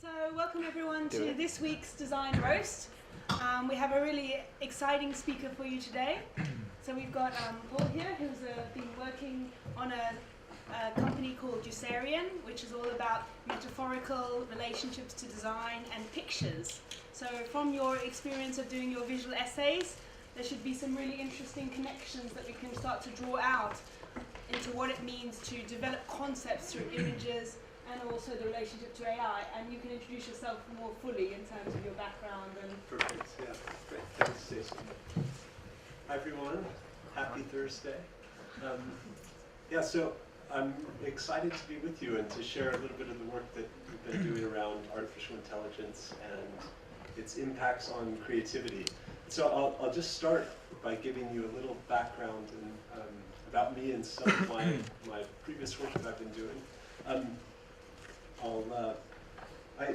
So welcome everyone to this week's Design Roast. We have a really exciting speaker for you today. So we've got Paul here, who's been working on a company called Yossarian, which is all about metaphorical relationships to design and pictures. So from your experience of doing your visual essays, there should be some really interesting connections that we can start to draw out into what it means to develop concepts through images and also the relationship to AI. And you can introduce yourself more fully in terms of your background. Perfect, yeah, great. Thanks, Stacey. Hi, everyone. Happy Thursday. So I'm excited to be with you and to share a little bit of the work that we've been doing around artificial intelligence and its impacts on creativity. So I'll just start by giving you a little background about me and some of my previous work that I've been doing.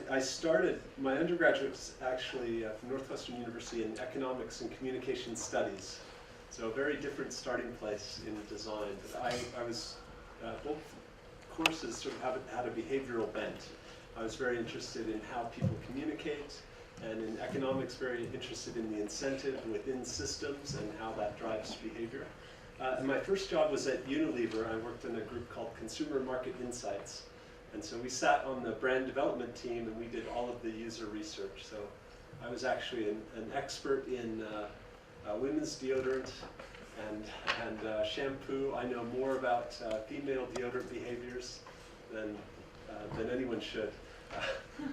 I started, my undergraduate was actually from Northwestern University in economics and communication studies. So a very different starting place in design. But I was, both courses sort of had a behavioral bent. I was very interested in how people communicate, and in economics very interested in the incentive within systems and how that drives behavior. And my first job was at Unilever. I worked in a group called Consumer Market Insights. And so we sat on the brand development team and we did all of the user research. So I was actually an expert in women's deodorant and shampoo. I know more about female deodorant behaviors than anyone should.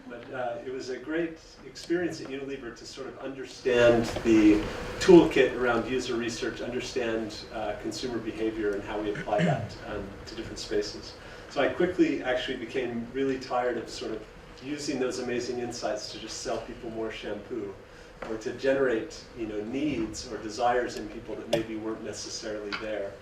But it was a great experience at Unilever to sort of understand the toolkit around user research, understand consumer behavior and how we apply that to different spaces. So I quickly actually became really tired of sort of using those amazing insights to just sell people more shampoo or to generate, needs or desires in people that maybe weren't necessarily there.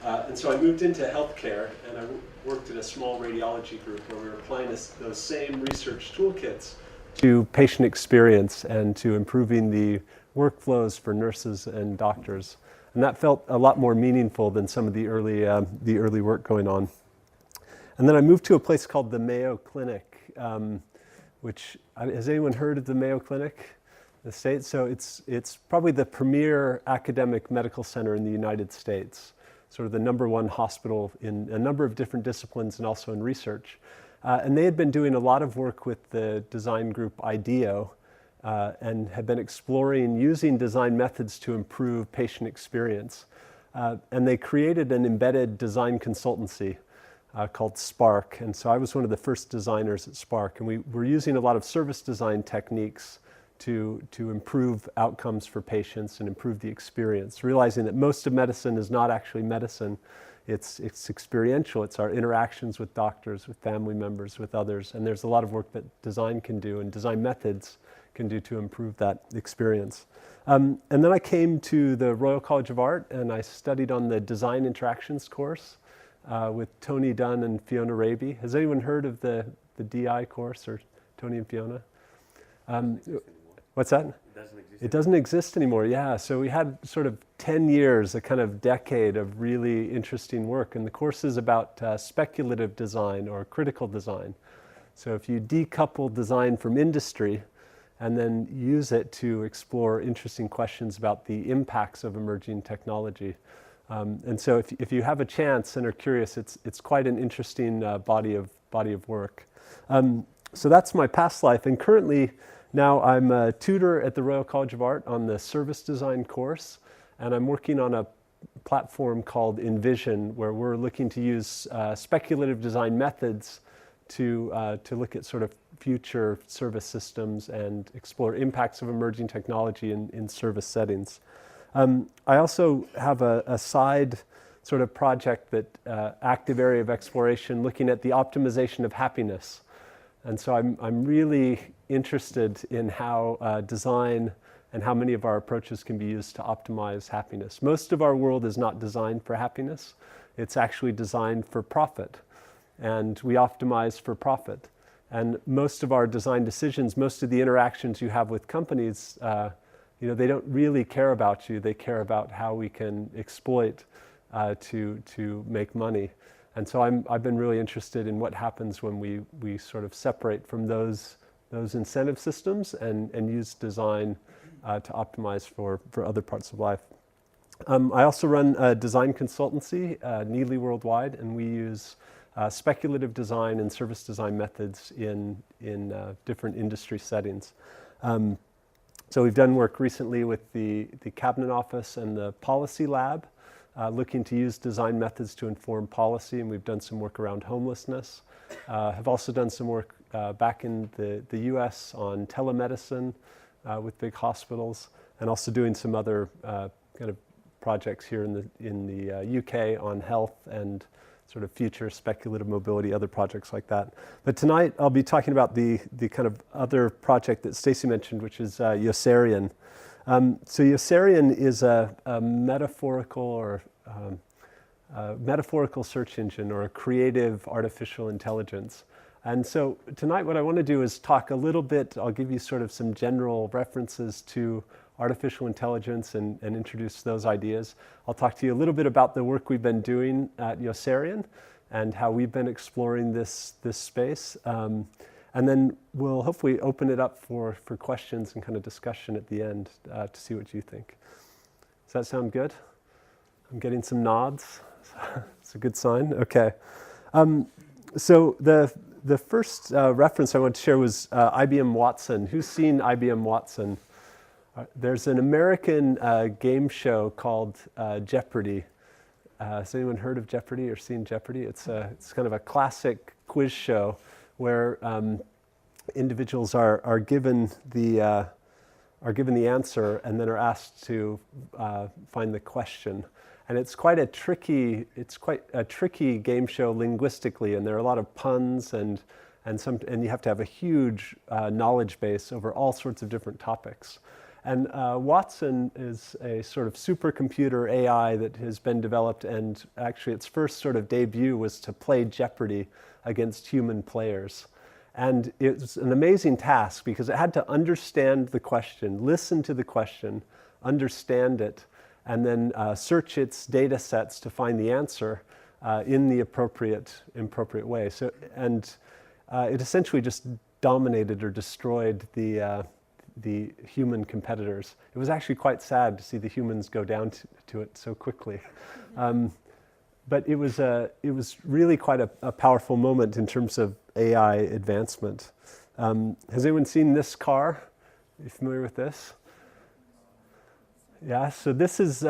And so I moved into healthcare and I worked at a small radiology group where we were applying those same research toolkits to patient experience and to improving the workflows for nurses and doctors. And that felt a lot more meaningful than some of the early work going on. And then I moved to a place called the Mayo Clinic, which, has anyone heard of the Mayo Clinic? The States? So it's probably the premier academic medical center in the United States, sort of the #1 hospital in a number of different disciplines and also in research. And they had been doing a lot of work with the design group IDEO and had been exploring using design methods to improve patient experience. And they created an embedded design consultancy called Spark. And so I was one of the first designers at Spark. And we were using a lot of service design techniques to improve outcomes for patients and improve the experience, realizing that most of medicine is not actually medicine. It's experiential. It's our interactions with doctors, with family members, with others. And there's a lot of work that design can do and design methods can do to improve that experience. And then I came to the Royal College of Art and I studied on the Design Interactions course with Tony Dunn and Fiona Raby. Has anyone heard of the DI course, or Tony and Fiona? What's that? It doesn't exist. It doesn't exist anymore, yeah. So we had sort of 10 years, a kind of decade of really interesting work. And the course is about speculative design or critical design. So if you decouple design from industry and then use it to explore interesting questions about the impacts of emerging technology. And so if you have a chance and are curious, it's quite an interesting body of work. So that's my past life. And currently, now I'm a tutor at the Royal College of Art on the service design course, and I'm working on a platform called Envision, where we're looking to use speculative design methods to look at sort of future service systems and explore impacts of emerging technology in service settings. I also have a side sort of project that active area of exploration looking at the optimization of happiness. And so I'm really interested in how design and how many of our approaches can be used to optimize happiness. Most of our world is not designed for happiness. It's actually designed for profit. And we optimize for profit. And most of our design decisions, most of the interactions you have with companies, they don't really care about you. They care about how we can exploit to make money. And so I've been really interested in what happens when we sort of separate from those those incentive systems and use design to optimize for other parts of life. I also run a design consultancy, Neely Worldwide, and we use speculative design and service design methods in different industry settings. So we've done work recently with the Cabinet Office and the Policy Lab, looking to use design methods to inform policy, and we've done some work around homelessness. Have also done some work back in the US on telemedicine with big hospitals, and also doing some other kind of projects here in the UK on health and sort of future speculative mobility, other projects like that. But tonight I'll be talking about the kind of other project that Stacy mentioned, which is Yossarian. So Yossarian is a metaphorical search engine or a creative artificial intelligence. And so tonight what I want to do is talk a little bit, I'll give you sort of some general references to artificial intelligence and introduce those ideas. I'll talk to you a little bit about the work we've been doing at Yossarian and how we've been exploring this space. And then we'll hopefully open it up for questions and kind of discussion at the end to see what you think. Does that sound good? I'm getting some nods. It's a good sign. Okay. So the first reference I want to share was IBM Watson. Who's seen IBM Watson? There's an American game show called Jeopardy. Has anyone heard of Jeopardy or seen Jeopardy? It's kind of a classic quiz show where individuals are given the answer and then are asked to find the question. And it's quite a tricky game show linguistically, and there are a lot of puns and you have to have a huge knowledge base over all sorts of different topics. And Watson is a sort of supercomputer AI that has been developed, and actually its first sort of debut was to play Jeopardy against human players. And it's an amazing task because it had to understand the question, listen to the question, understand it, and then search its data sets to find the answer in the appropriate way. So, and it essentially just dominated or destroyed the human competitors. It was actually quite sad to see the humans go down to it so quickly. But it was really quite a powerful moment in terms of AI advancement. Has anyone seen this car? Are you familiar with this? Yeah, so this is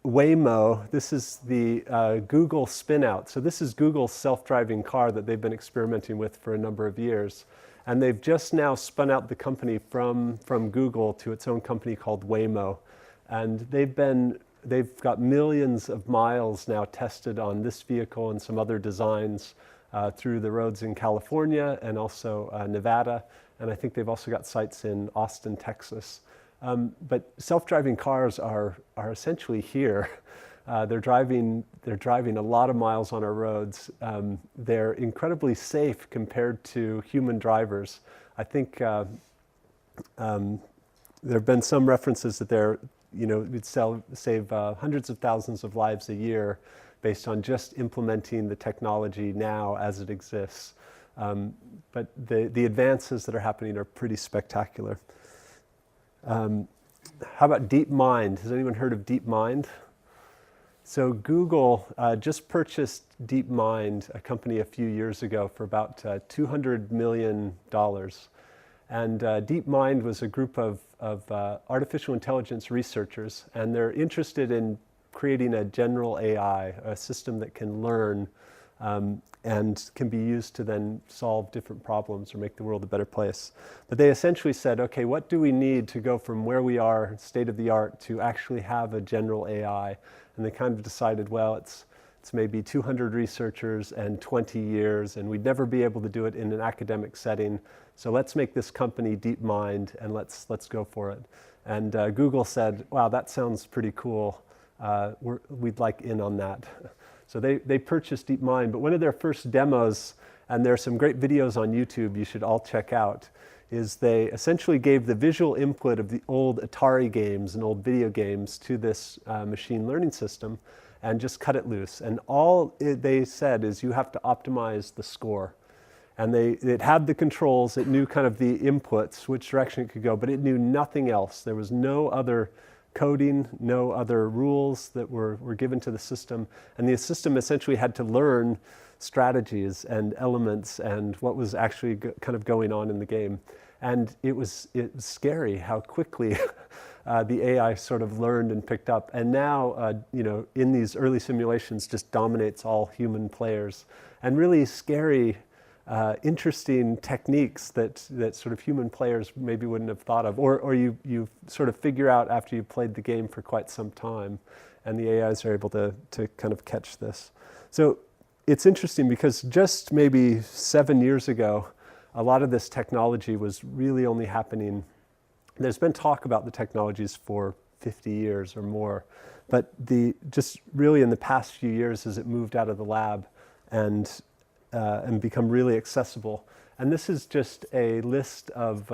Waymo. This is the Google spin-out. So this is Google's self-driving car that they've been experimenting with for a number of years. And they've just now spun out the company from Google to its own company called Waymo. And they've got millions of miles now tested on this vehicle and some other designs through the roads in California and also Nevada. And I think they've also got sites in Austin, Texas. But self-driving cars are essentially here. They're driving a lot of miles on our roads. They're incredibly safe compared to human drivers. I think there have been some references that we'd save hundreds of thousands of lives a year based on just implementing the technology now as it exists. But the advances that are happening are pretty spectacular. How about DeepMind? Has anyone heard of DeepMind? So Google just purchased DeepMind, a company a few years ago, for about $200 million. And DeepMind was a group of artificial intelligence researchers, and they're interested in creating a general AI, a system that can learn and can be used to then solve different problems or make the world a better place. But they essentially said, okay, what do we need to go from where we are, state of the art, to actually have a general AI? And they kind of decided, well, it's maybe 200 researchers and 20 years, and we'd never be able to do it in an academic setting. So let's make this company DeepMind, and let's go for it. And Google said, wow, that sounds pretty cool. We'd like in on that. So they purchased DeepMind, but one of their first demos, and there are some great videos on YouTube you should all check out, is they essentially gave the visual input of the old Atari games and old video games to this machine learning system and just cut it loose. And all they said is you have to optimize the score. And it had the controls, it knew kind of the inputs, which direction it could go, but it knew nothing else. There was no other coding, no other rules that were given to the system. And the system essentially had to learn strategies and elements and what was actually kind of going on in the game. And it was scary how quickly the AI sort of learned and picked up. And now, in these early simulations, just dominates all human players. And really scary, interesting techniques that sort of human players maybe wouldn't have thought of. Or you sort of figure out after you've played the game for quite some time. And the AIs are able to kind of catch this. So it's interesting because just maybe 7 years ago, a lot of this technology was really only happening. There's been talk about the technologies for 50 years or more, but just really in the past few years as it moved out of the lab and become really accessible. And this is just a list of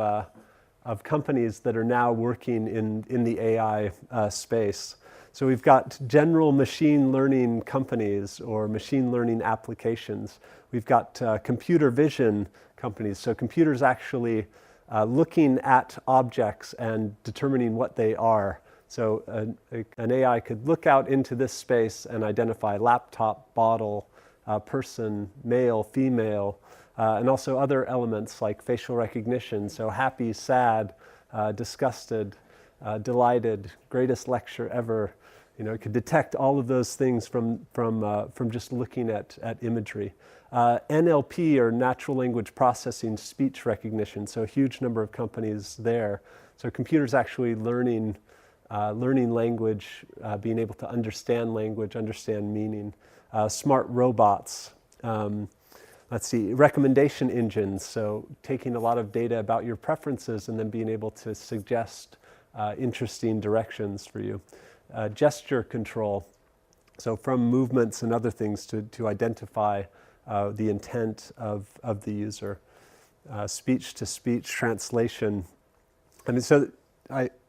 companies that are now working in the AI space. So we've got general machine learning companies or machine learning applications. We've got computer vision companies. So computers actually looking at objects and determining what they are. So an AI could look out into this space and identify laptop, bottle, person, male, female, and also other elements like facial recognition. So happy, sad, disgusted, delighted, greatest lecture ever. It could detect all of those things from just looking at imagery. NLP, or natural language processing, speech recognition. So a huge number of companies there. So computers actually learning language, being able to understand language, understand meaning. Smart robots. Let's see, recommendation engines. So taking a lot of data about your preferences and then being able to suggest interesting directions for you. Gesture control. So from movements and other things to identify the intent of the user. Speech-to-speech translation.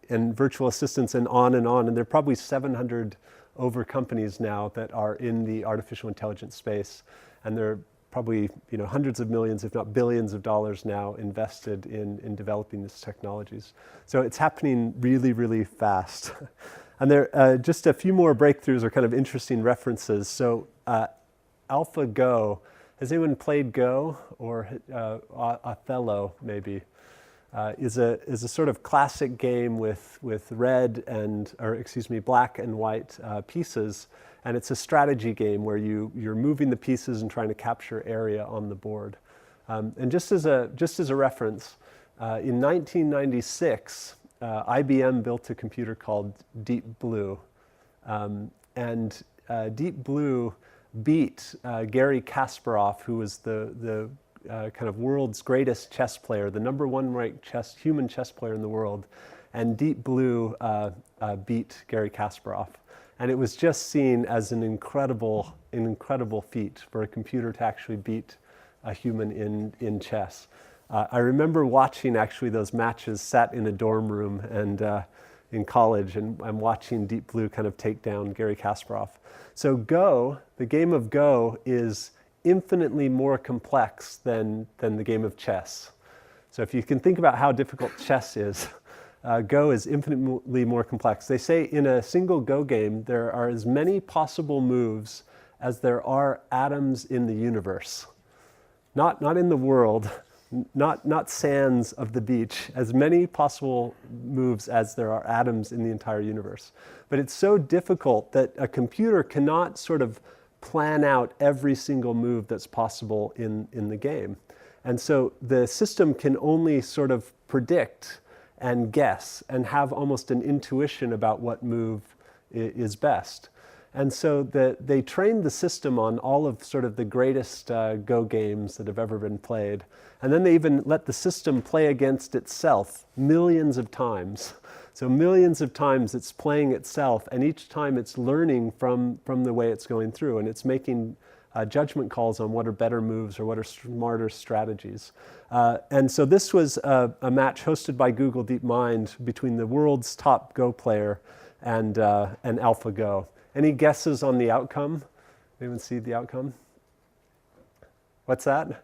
And virtual assistants and on. And there are probably 700 over companies now that are in the artificial intelligence space. And there are probably hundreds of millions, if not billions of dollars now invested in developing these technologies. So it's happening really, really fast. And there just a few more breakthroughs or kind of interesting references. So AlphaGo, has anyone played Go or Othello maybe? Is a sort of classic game with black and white pieces, and it's a strategy game where you're moving the pieces and trying to capture area on the board. And just as a reference, in 1996, IBM built a computer called Deep Blue, and Deep Blue beat Garry Kasparov, who was the kind of world's greatest chess player, the #1 ranked human chess player in the world, and Deep Blue beat Garry Kasparov. And it was just seen as an incredible feat for a computer to actually beat a human in chess. I remember watching actually those matches, sat in a dorm room and in college, and I'm watching Deep Blue kind of take down Garry Kasparov. So Go, the game of Go, is infinitely more complex than the game of chess. So if you can think about how difficult chess is, Go is infinitely more complex. They say in a single Go game, there are as many possible moves as there are atoms in the universe. Not in the world, not sands of the beach, as many possible moves as there are atoms in the entire universe. But it's so difficult that a computer cannot sort of plan out every single move that's possible in the game. And so the system can only sort of predict and guess and have almost an intuition about what move is best. And so they trained the system on all of sort of the greatest Go games that have ever been played. And then they even let the system play against itself millions of times. So millions of times it's playing itself, and each time it's learning from the way it's going through, and it's making judgment calls on what are better moves or what are smarter strategies. And so this was a match hosted by Google DeepMind between the world's top Go player and AlphaGo. Any guesses on the outcome? Anyone see the outcome? What's that?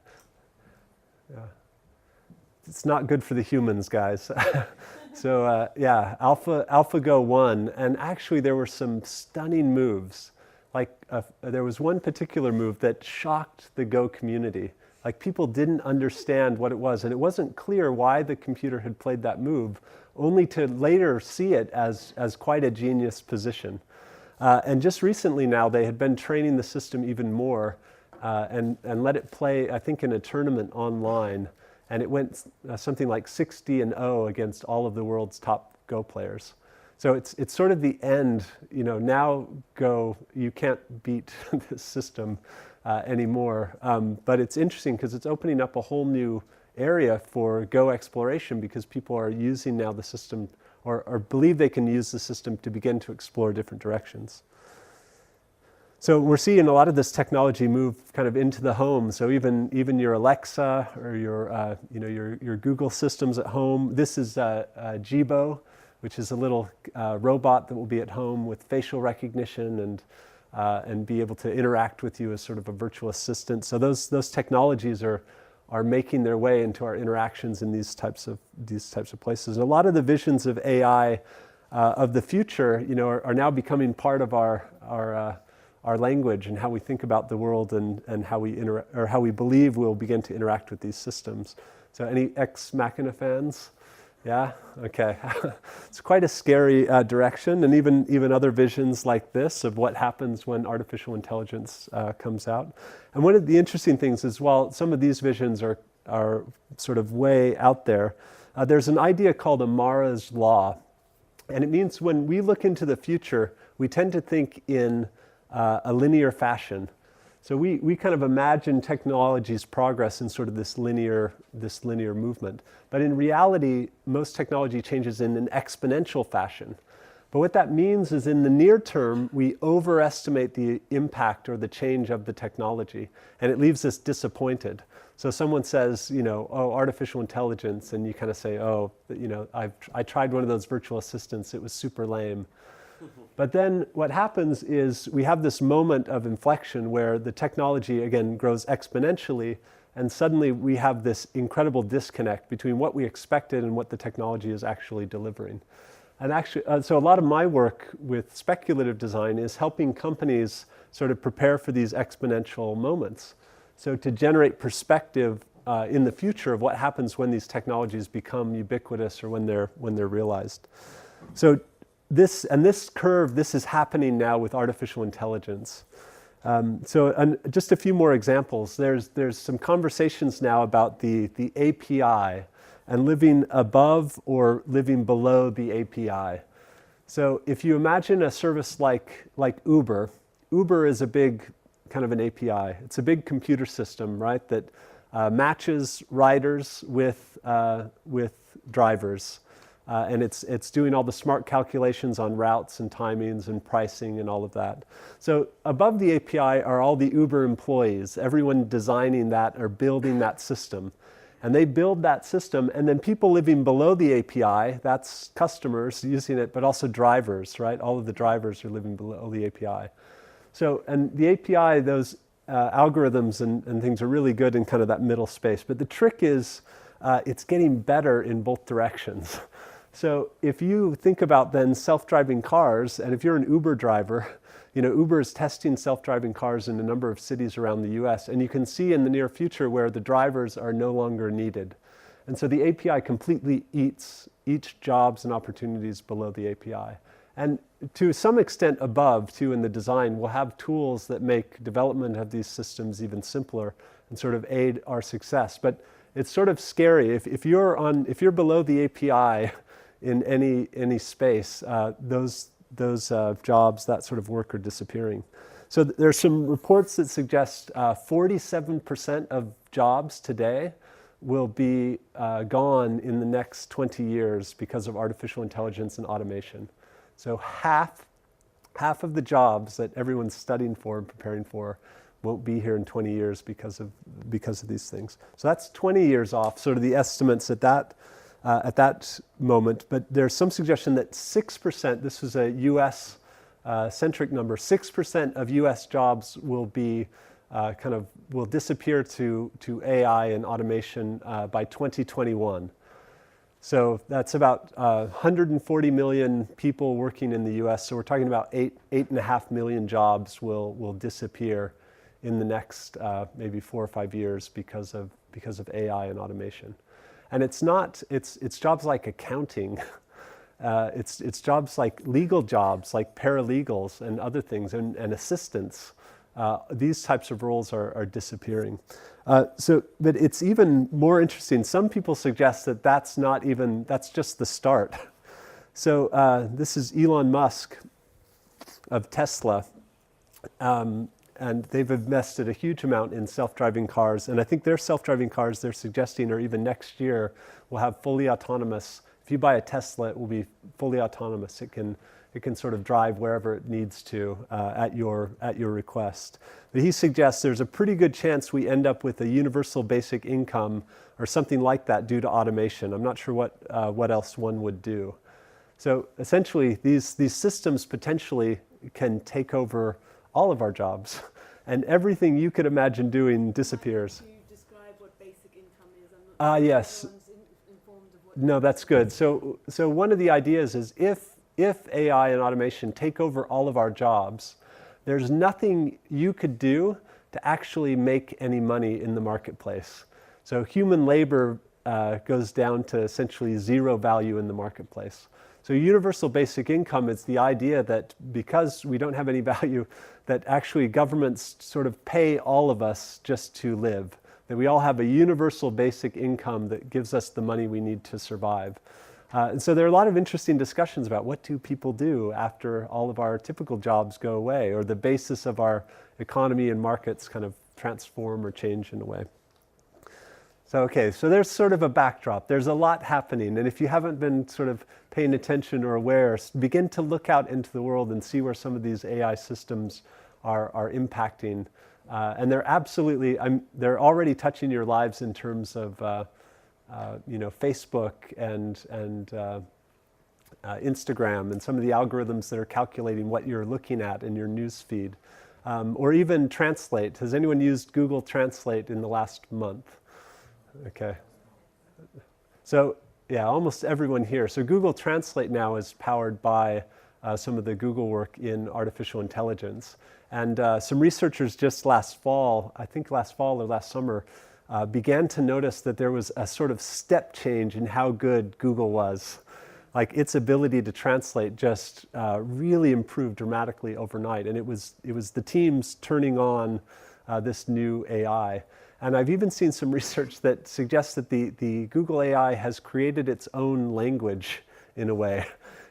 Yeah. It's not good for the humans, guys. So yeah, AlphaGo won, and actually there were some stunning moves. Like there was one particular move that shocked the Go community. Like people didn't understand what it was, and it wasn't clear why the computer had played that move, only to later see it as quite a genius position. And just recently now, they had been training the system even more and let it play, I think, in a tournament online. And it went something like 60-0 against all of the world's top Go players. So it's sort of the end, you know, now Go, you can't beat this system anymore. But it's interesting because it's opening up a whole new area for Go exploration, because people are using now the system or believe they can use the system to begin to explore different directions. So we're seeing a lot of this technology move kind of into the home. So even your Alexa or your Google systems at home. This is Jibo, which is a little robot that will be at home with facial recognition and be able to interact with you as sort of a virtual assistant. So those technologies are making their way into our interactions in these types of places. And a lot of the visions of AI of the future, you know, are now becoming part of our language and how we think about the world and how we believe we'll begin to interact with these systems. So any Ex Machina fans? Yeah? Okay. It's quite a scary direction, and even other visions like this of what happens when artificial intelligence comes out. And one of the interesting things is, while some of these visions are sort of way out there, there's an idea called Amaras Law. And it means when we look into the future, we tend to think in a linear fashion. So we kind of imagine technology's progress in sort of this linear movement. But in reality, most technology changes in an exponential fashion. But what that means is, in the near term, we overestimate the impact or the change of the technology, and it leaves us disappointed. So someone says, you know, oh, artificial intelligence, and you kind of say, oh, you know, I tried one of those virtual assistants, it was super lame. But then what happens is we have this moment of inflection where the technology, again, grows exponentially, and suddenly we have this incredible disconnect between what we expected and what the technology is actually delivering. And actually, so a lot of my work with speculative design is helping companies sort of prepare for these exponential moments. So to generate perspective in the future of what happens when these technologies become ubiquitous or when they're realized. So this curve, this is happening now with artificial intelligence. So just a few more examples. There's some conversations now about the API and living above or living below the API. So if you imagine a service like Uber is a big kind of an API. It's a big computer system, right, that matches riders with drivers. And it's doing all the smart calculations on routes and timings and pricing and all of that. So above the API are all the Uber employees, everyone designing that or building that system. And they build that system, and then people living below the API, that's customers using it, but also drivers, right? All of the drivers are living below the API. So, and the API, those algorithms and things are really good in kind of that middle space. But the trick is it's getting better in both directions. So if you think about then self-driving cars, and if you're an Uber driver, you know, Uber is testing self-driving cars in a number of cities around the US, and you can see in the near future where the drivers are no longer needed. And so the API completely eats jobs and opportunities below the API. And to some extent above, too, in the design, we'll have tools that make development of these systems even simpler and sort of aid our success. But it's sort of scary. If you're below the API in any space, those jobs, that sort of work, are disappearing. So there's some reports that suggest 47% of jobs today will be gone in the next 20 years because of artificial intelligence and automation. So half of the jobs that everyone's studying for and preparing for won't be here in 20 years because of these things. So that's 20 years off, sort of the estimates at that moment. But there's some suggestion that 6%, this was a US centric number, 6% of US jobs will be kind of will disappear to AI and automation by 2021. So that's about 140 million people working in the US. So we're talking about 8.5 million jobs will disappear in the next maybe 4 or 5 years because of AI and automation. And it's jobs like accounting. It's jobs like legal jobs, like paralegals and other things, and assistants. These types of roles are disappearing. But it's even more interesting. Some people suggest that that's just the start. So this is Elon Musk of Tesla. And they've invested a huge amount in self-driving cars. And I think their self-driving cars, they're suggesting, or even next year, will have fully autonomous. If you buy a Tesla, it will be fully autonomous. It can sort of drive wherever it needs to at your request. But he suggests there's a pretty good chance we end up with a universal basic income or something like that due to automation. I'm not sure what else one would do. So essentially, these systems potentially can take over all of our jobs, and everything you could imagine doing disappears. Can you describe what basic income is? I'm not sure yes. informed of what. No, that's good. So one of the ideas is if AI and automation take over all of our jobs, there's nothing you could do to actually make any money in the marketplace. So human labor goes down to essentially zero value in the marketplace. So universal basic income is the idea that because we don't have any value, that actually governments sort of pay all of us just to live, that we all have a universal basic income that gives us the money we need to survive. And so there are a lot of interesting discussions about what do people do after all of our typical jobs go away, or the basis of our economy and markets kind of transform or change in a way. So there's sort of a backdrop. There's a lot happening, and if you haven't been sort of paying attention or aware, begin to look out into the world and see where some of these AI systems are impacting. And they're already touching your lives in terms of Facebook and Instagram, and some of the algorithms that are calculating what you're looking at in your news feed, or even Translate. Has anyone used Google Translate in the last month? Okay. So yeah, almost everyone here. So Google Translate now is powered by some of the Google work in artificial intelligence. And some researchers just last fall or last summer, began to notice that there was a sort of step change in how good Google was. Like its ability to translate just really improved dramatically overnight. And it was the teams turning on this new AI. And I've even seen some research that suggests that the Google AI has created its own language in a way.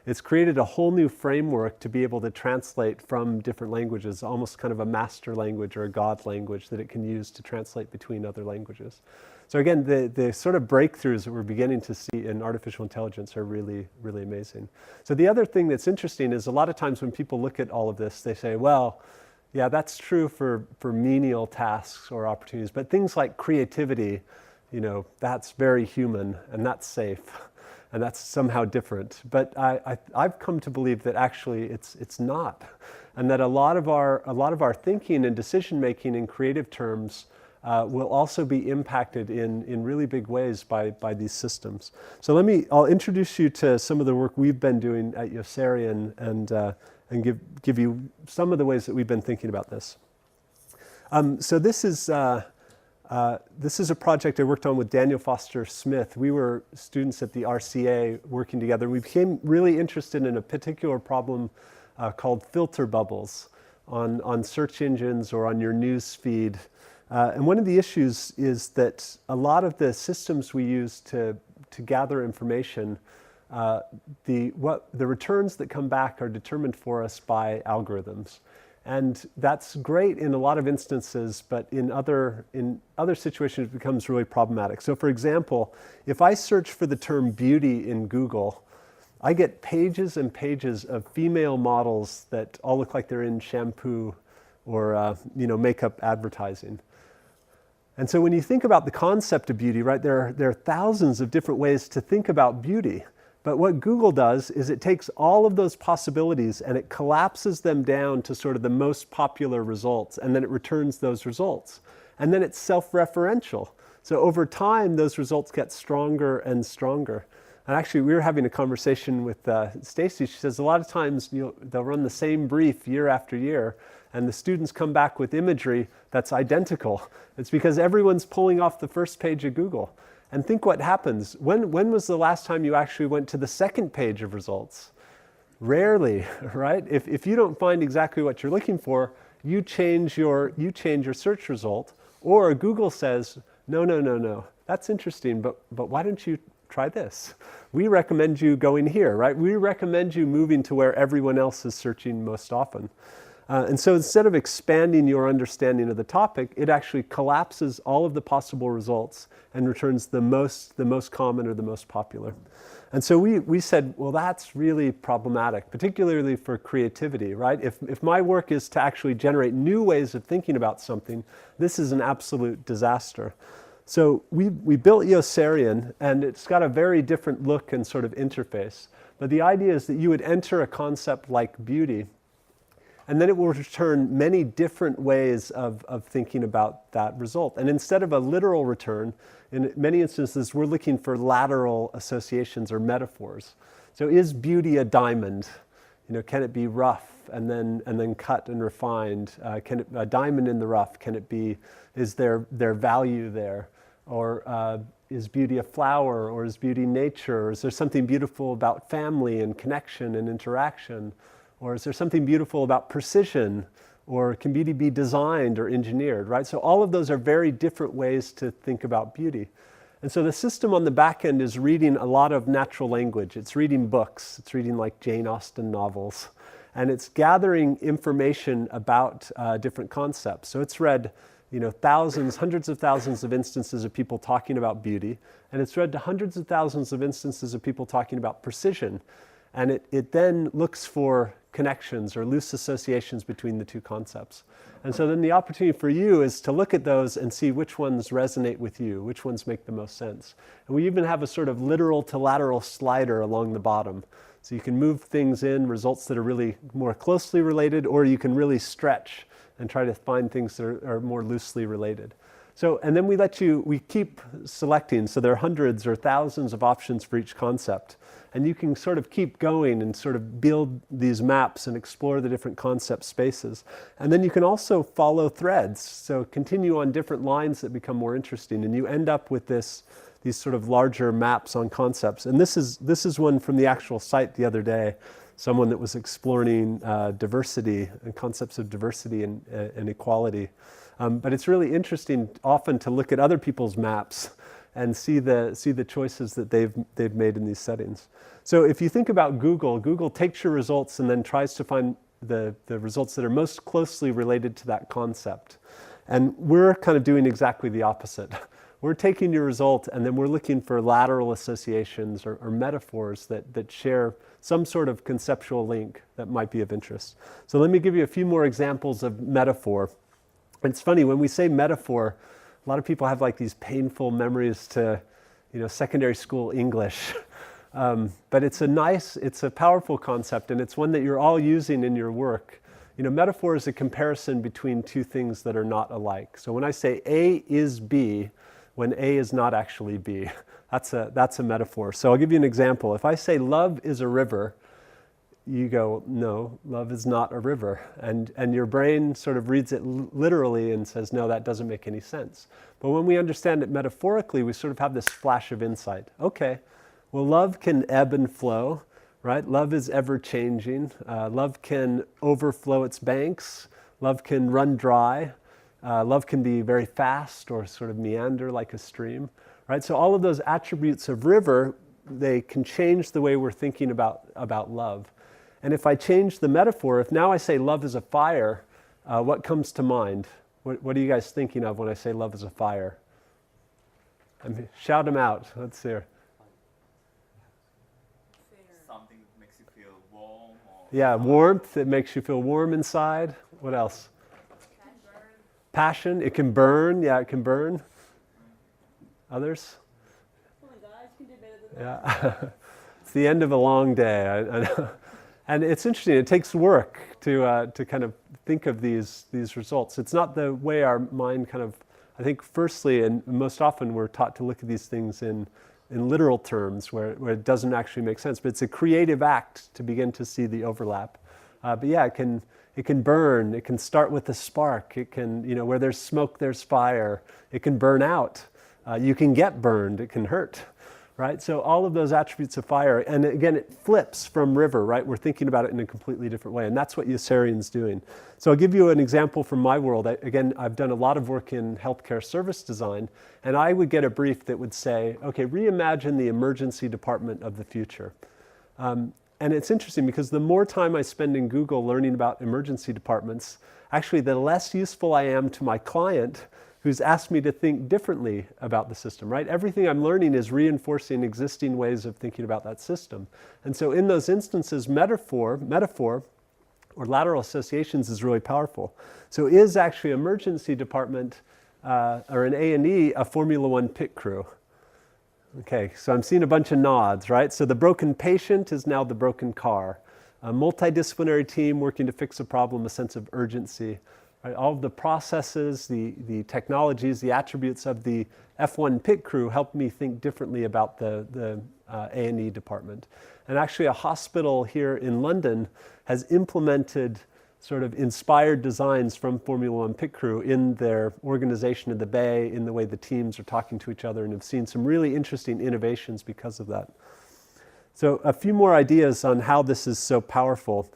It's created a whole new framework to be able to translate from different languages, almost kind of a master language or a God language that it can use to translate between other languages. So again, the sort of breakthroughs that we're beginning to see in artificial intelligence are really, really amazing. So the other thing that's interesting is a lot of times when people look at all of this, they say, well, yeah, that's true for menial tasks or opportunities, but things like creativity, that's very human and that's safe and that's somehow different. But I've come to believe that actually it's not, and that a lot of our thinking and decision making in creative terms will also be impacted in really big ways by these systems. So I'll introduce you to some of the work we've been doing at Yossarian and give you some of the ways that we've been thinking about this. So this is a project I worked on with Daniel Foster Smith. We were students at the RCA working together. We became really interested in a particular problem called filter bubbles on search engines or on your news feed. And one of the issues is that a lot of the systems we use to gather information, the returns that come back are determined for us by algorithms. And that's great in a lot of instances, but in other situations it becomes really problematic. So for example, if I search for the term beauty in Google, I get pages and pages of female models that all look like they're in shampoo or makeup advertising. And so when you think about the concept of beauty, right, there are thousands of different ways to think about beauty. But what Google does is it takes all of those possibilities and it collapses them down to sort of the most popular results, and then it returns those results. And then it's self-referential. So over time, those results get stronger and stronger. And actually, we were having a conversation with Stacy. She says a lot of times they'll run the same brief year after year, and the students come back with imagery that's identical. It's because everyone's pulling off the first page of Google. And think what happens. When was the last time you actually went to the second page of results? Rarely, right? If you don't find exactly what you're looking for, you change your search result, or Google says, no, that's interesting, but why don't you try this? We recommend you going here, right? We recommend you moving to where everyone else is searching most often. And so instead of expanding your understanding of the topic, it actually collapses all of the possible results and returns the most common or the most popular. And so we said, well, that's really problematic, particularly for creativity, right? If my work is to actually generate new ways of thinking about something, this is an absolute disaster. So we built Yossarian, and it's got a very different look and sort of interface. But the idea is that you would enter a concept like beauty, and then it will return many different ways of thinking about that result. And instead of a literal return, in many instances, we're looking for lateral associations or metaphors. So is beauty a diamond? Can it be rough and then cut and refined? A diamond in the rough, is there value there? Or is beauty a flower, or is beauty nature? Or is there something beautiful about family and connection and interaction? Or is there something beautiful about precision? Or can beauty be designed or engineered, right? So all of those are very different ways to think about beauty. And so the system on the back end is reading a lot of natural language. It's reading books. It's reading like Jane Austen novels. And it's gathering information about different concepts. So it's read thousands, hundreds of thousands of instances of people talking about beauty. And it's read to hundreds of thousands of instances of people talking about precision. And it then looks for connections or loose associations between the two concepts. And so then the opportunity for you is to look at those and see which ones resonate with you, which ones make the most sense. And we even have a sort of literal to lateral slider along the bottom. So you can move things in, results that are really more closely related, or you can really stretch and try to find things that are more loosely related. So, and then we keep selecting, so there are hundreds or thousands of options for each concept. And you can sort of keep going and sort of build these maps and explore the different concept spaces. And then you can also follow threads, so continue on different lines that become more interesting, and you end up with these sort of larger maps on concepts. And this is one from the actual site the other day, someone that was exploring diversity and concepts of diversity and equality. But it's really interesting often to look at other people's maps and see the choices that they've made in these settings. So if you think about Google takes your results and then tries to find the results that are most closely related to that concept. And we're kind of doing exactly the opposite. We're taking your result and then we're looking for lateral associations or metaphors that share some sort of conceptual link that might be of interest. So let me give you a few more examples of metaphor. It's funny, when we say metaphor, a lot of people have like these painful memories to, secondary school English. But it's a powerful concept, and it's one that you're all using in your work. Metaphor is a comparison between two things that are not alike. So when I say A is B, when A is not actually B, that's a metaphor. So I'll give you an example. If I say love is a river, you go, no, love is not a river. And your brain sort of reads it literally and says, no, that doesn't make any sense. But when we understand it metaphorically, we sort of have this flash of insight. Okay, well, love can ebb and flow, right? Love is ever changing. Love can overflow its banks. Love can run dry. Love can be very fast or sort of meander like a stream, right? So all of those attributes of river, they can change the way we're thinking about love. And if I change the metaphor, if now I say love is a fire, what comes to mind? What are you guys thinking of when I say love is a fire? Shout them out. Let's hear. Something that makes you feel warm. Yeah, warmth. It makes you feel warm inside. What else? Passion. It can burn. Yeah, it can burn. Others? Come on, guys, you can do better than that. Yeah. It's the end of a long day. I know. And it's interesting, it takes work to kind of think of these results. It's not the way our mind kind of, I think firstly and most often we're taught to look at these things in literal terms where it doesn't actually make sense, but it's a creative act to begin to see the overlap. But yeah, it can burn, it can start with a spark, it can, where there's smoke, there's fire, it can burn out, you can get burned, it can hurt. Right? So all of those attributes of fire, and again, it flips from river, right? We're thinking about it in a completely different way, and that's what Yossarian's doing. So I'll give you an example from my world. Again, I've done a lot of work in healthcare service design, and I would get a brief that would say, okay, reimagine the emergency department of the future. And it's interesting because the more time I spend in Google learning about emergency departments, actually the less useful I am to my client who's asked me to think differently about the system, right? Everything I'm learning is reinforcing existing ways of thinking about that system. And so in those instances, metaphor, or lateral associations is really powerful. So is actually emergency department, or an A&E, a Formula One pit crew? Okay, so I'm seeing a bunch of nods, right? So the broken patient is now the broken car. A multidisciplinary team working to fix a problem, a sense of urgency. Right, all of the processes, the technologies, the attributes of the F1 pit crew helped me think differently about the A&E department. And actually a hospital here in London has implemented sort of inspired designs from Formula One pit crew in their organization of the bay, in the way the teams are talking to each other, and have seen some really interesting innovations because of that. So a few more ideas on how this is so powerful.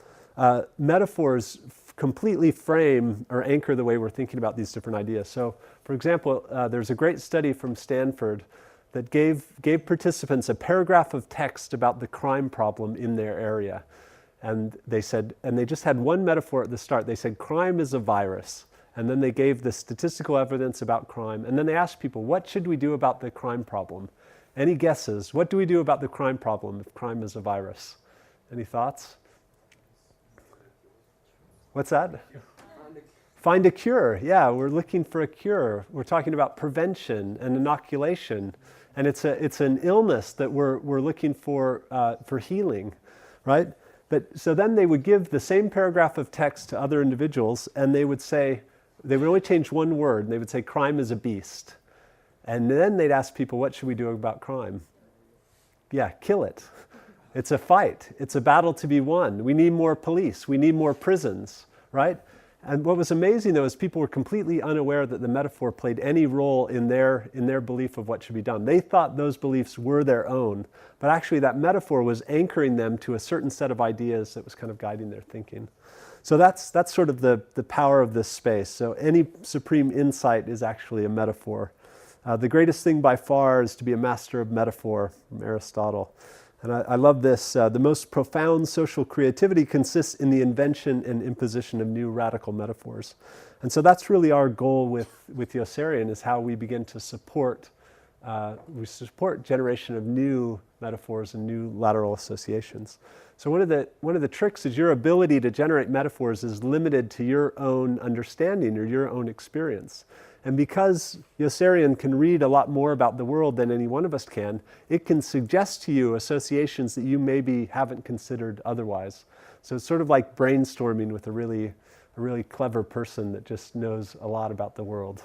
Metaphors completely frame or anchor the way we're thinking about these different ideas. So, for example, there's a great study from Stanford that gave participants a paragraph of text about the crime problem in their area. And they said, and they just had one metaphor at the start. They said, crime is a virus. And then they gave the statistical evidence about crime. And then they asked people, what should we do about the crime problem? Any guesses? What do we do about the crime problem if crime is a virus? Any thoughts? What's that? Find a cure. Yeah, we're looking for a cure. We're talking about prevention and inoculation, and it's an illness that we're looking for healing, right? But so then they would give the same paragraph of text to other individuals, and they would say they would only change one word. And they would say crime is a beast, and then they'd ask people, what should we do about crime? Yeah, kill it. It's a fight. It's a battle to be won. We need more police. We need more prisons, right? And what was amazing, though, is people were completely unaware that the metaphor played any role in their belief of what should be done. They thought those beliefs were their own, but actually that metaphor was anchoring them to a certain set of ideas that was kind of guiding their thinking. So that's sort of the power of this space. So any supreme insight is actually a metaphor. The greatest thing by far is to be a master of metaphor, from Aristotle. And I love this. The most profound social creativity consists in the invention and imposition of new radical metaphors. And so that's really our goal with Yossarian, is how we begin to support generation of new metaphors and new lateral associations. So one of the tricks is your ability to generate metaphors is limited to your own understanding or your own experience. And because Yossarian can read a lot more about the world than any one of us can, it can suggest to you associations that you maybe haven't considered otherwise. So it's sort of like brainstorming with a really clever person that just knows a lot about the world.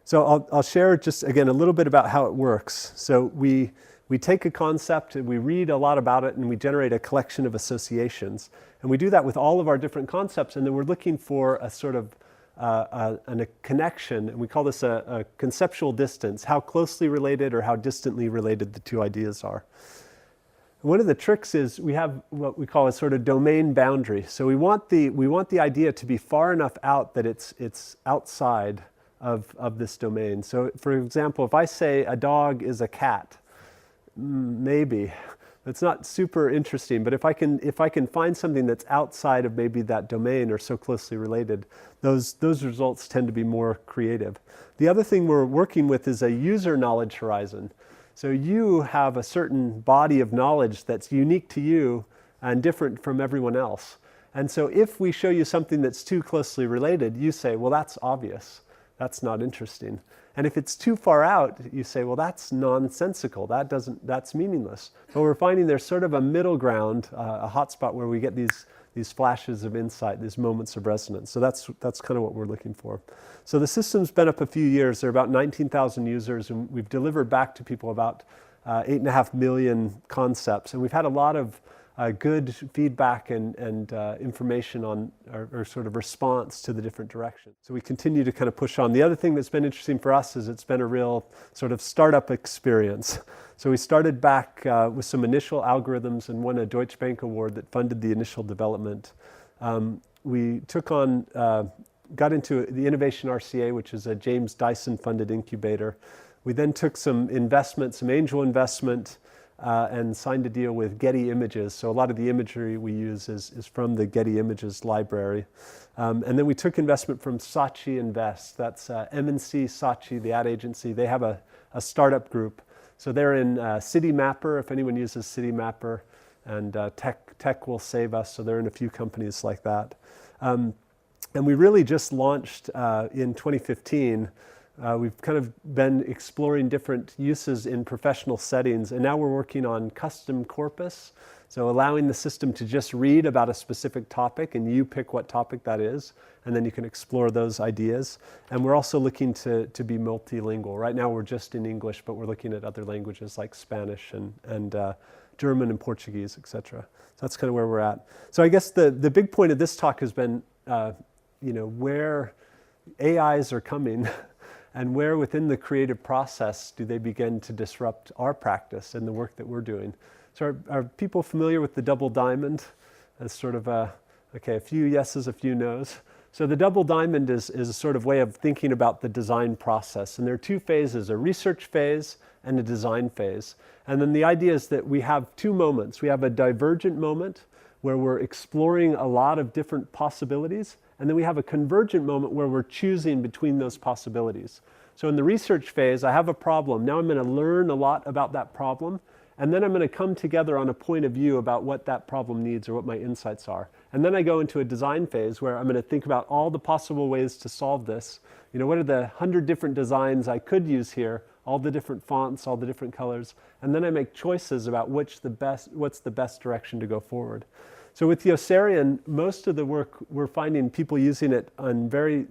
So I'll share just, again, a little bit about how it works. So we take a concept and we read a lot about it and we generate a collection of associations. And we do that with all of our different concepts, and then we're looking for a sort of a connection, and we call this a conceptual distance, how closely related or how distantly related the two ideas are. One of the tricks is we have what we call a sort of domain boundary. So we want the idea to be far enough out that it's outside of this domain. So for example, if I say a dog is a cat, maybe. It's not super interesting, but if I can find something that's outside of maybe that domain or so closely related, those results tend to be more creative. The other thing we're working with is a user knowledge horizon. So you have a certain body of knowledge that's unique to you and different from everyone else. And so if we show you something that's too closely related, you say, well, that's obvious. That's not interesting. And if it's too far out, you say, well, that's nonsensical. That's meaningless. But we're finding there's sort of a middle ground, a hotspot where we get these flashes of insight, these moments of resonance. So that's kind of what we're looking for. So the system's been up a few years. There are about 19,000 users, and we've delivered back to people about 8.5 million concepts. And we've had a lot of good feedback and information on or sort of response to the different directions. So we continue to kind of push on. The other thing that's been interesting for us is it's been a real sort of startup experience. So we started back with some initial algorithms and won a Deutsche Bank award that funded the initial development. We took on, got into the Innovation RCA, which is a James Dyson funded incubator. We then took some investment, some angel investment, and signed a deal with Getty Images. So a lot of the imagery we use is from the Getty Images library. And then we took investment from Saatchi Invest. That's M&C Saatchi, the ad agency. They have a startup group. So they're in City Mapper, if anyone uses City Mapper, and Tech Will Save Us. So they're in a few companies like that. And we really just launched in 2015. We've kind of been exploring different uses in professional settings, and now we're working on custom corpus, so allowing the system to just read about a specific topic, and you pick what topic that is, and then you can explore those ideas. And we're also looking to be multilingual. Right now we're just in English, but we're looking at other languages like Spanish and German and Portuguese, etc. So that's kind of where we're at. So I guess the big point of this talk has been, where AIs are coming. And where within the creative process do they begin to disrupt our practice and the work that we're doing? So are people familiar with the double diamond as sort of a few yeses, a few nos? So the double diamond is a sort of way of thinking about the design process. And there are two phases, a research phase and a design phase. And then the idea is that we have two moments. We have a divergent moment where we're exploring a lot of different possibilities. And then we have a convergent moment where we're choosing between those possibilities. So in the research phase, I have a problem. Now I'm going to learn a lot about that problem. And then I'm going to come together on a point of view about what that problem needs or what my insights are. And then I go into a design phase where I'm going to think about all the possible ways to solve this. What are the 100 different designs I could use here, all the different fonts, all the different colors. And then I make choices about what's the best direction to go forward. So with Yossarian, most of the work, we're finding people using it on very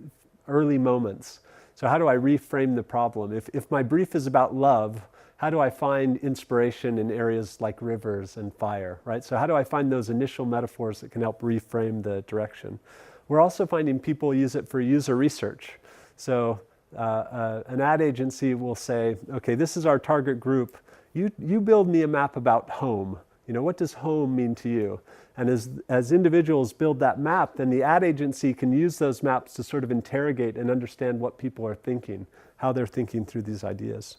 early moments. So how do I reframe the problem? If my brief is about love, how do I find inspiration in areas like rivers and fire, right? So how do I find those initial metaphors that can help reframe the direction? We're also finding people use it for user research. So an ad agency will say, okay, this is our target group. You build me a map about home. What does home mean to you? And as individuals build that map, then the ad agency can use those maps to sort of interrogate and understand what people are thinking, how they're thinking through these ideas.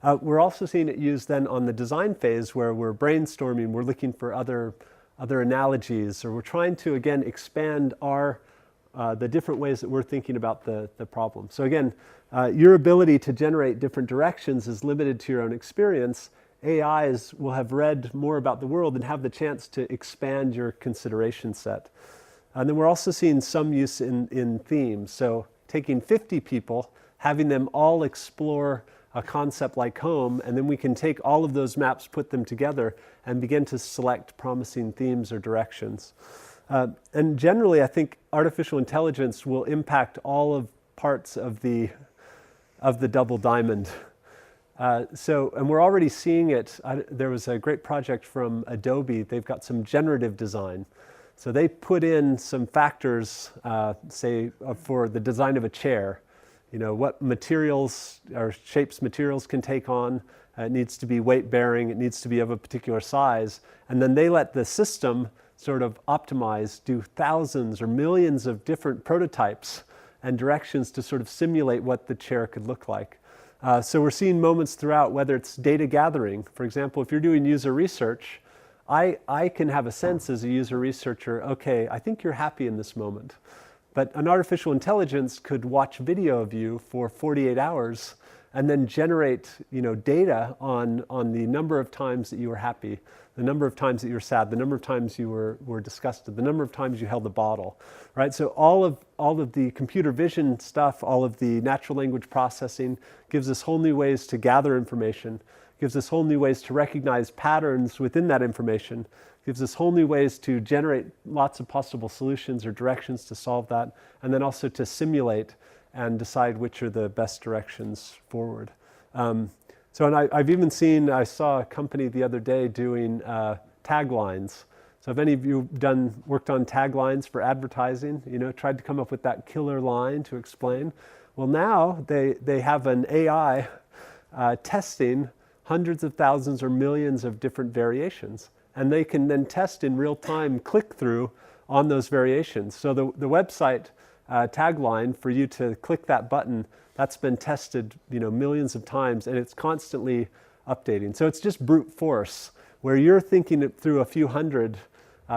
We're also seeing it used then on the design phase where we're brainstorming, we're looking for other analogies, or we're trying to, again, expand the different ways that we're thinking about the problem. So again, your ability to generate different directions is limited to your own experience. AIs will have read more about the world and have the chance to expand your consideration set. And then we're also seeing some use in themes. So taking 50 people, having them all explore a concept like home, and then we can take all of those maps, put them together, and begin to select promising themes or directions. And generally, I think artificial intelligence will impact all of parts of the double diamond. And we're already seeing it. There was a great project from Adobe. They've got some generative design. So they put in some factors, for the design of a chair. What materials or shapes materials can take on. It needs to be weight bearing. It needs to be of a particular size. And then they let the system sort of optimize, do thousands or millions of different prototypes and directions to sort of simulate what the chair could look like. So we're seeing moments throughout, whether it's data gathering. For example, if you're doing user research, I can have a sense as a user researcher, okay, I think you're happy in this moment. But an artificial intelligence could watch video of you for 48 hours and then generate data on the number of times that you were happy. the number of times that you were sad, the number of times you were disgusted, the number of times you held the bottle, right? So all of the computer vision stuff, all of the natural language processing gives us whole new ways to gather information, gives us whole new ways to recognize patterns within that information, gives us whole new ways to generate lots of possible solutions or directions to solve that, and then also to simulate and decide which are the best directions forward. And I've even seen, I saw a company the other day doing taglines. So have any of you worked on taglines for advertising? Tried to come up with that killer line to explain? Well, now they have an AI testing hundreds of thousands or millions of different variations. And they can then test in real time click-through on those variations. So the website tagline, for you to click that button, that's been tested millions of times, and it's constantly updating. So it's just brute force, where you're thinking it through a few hundred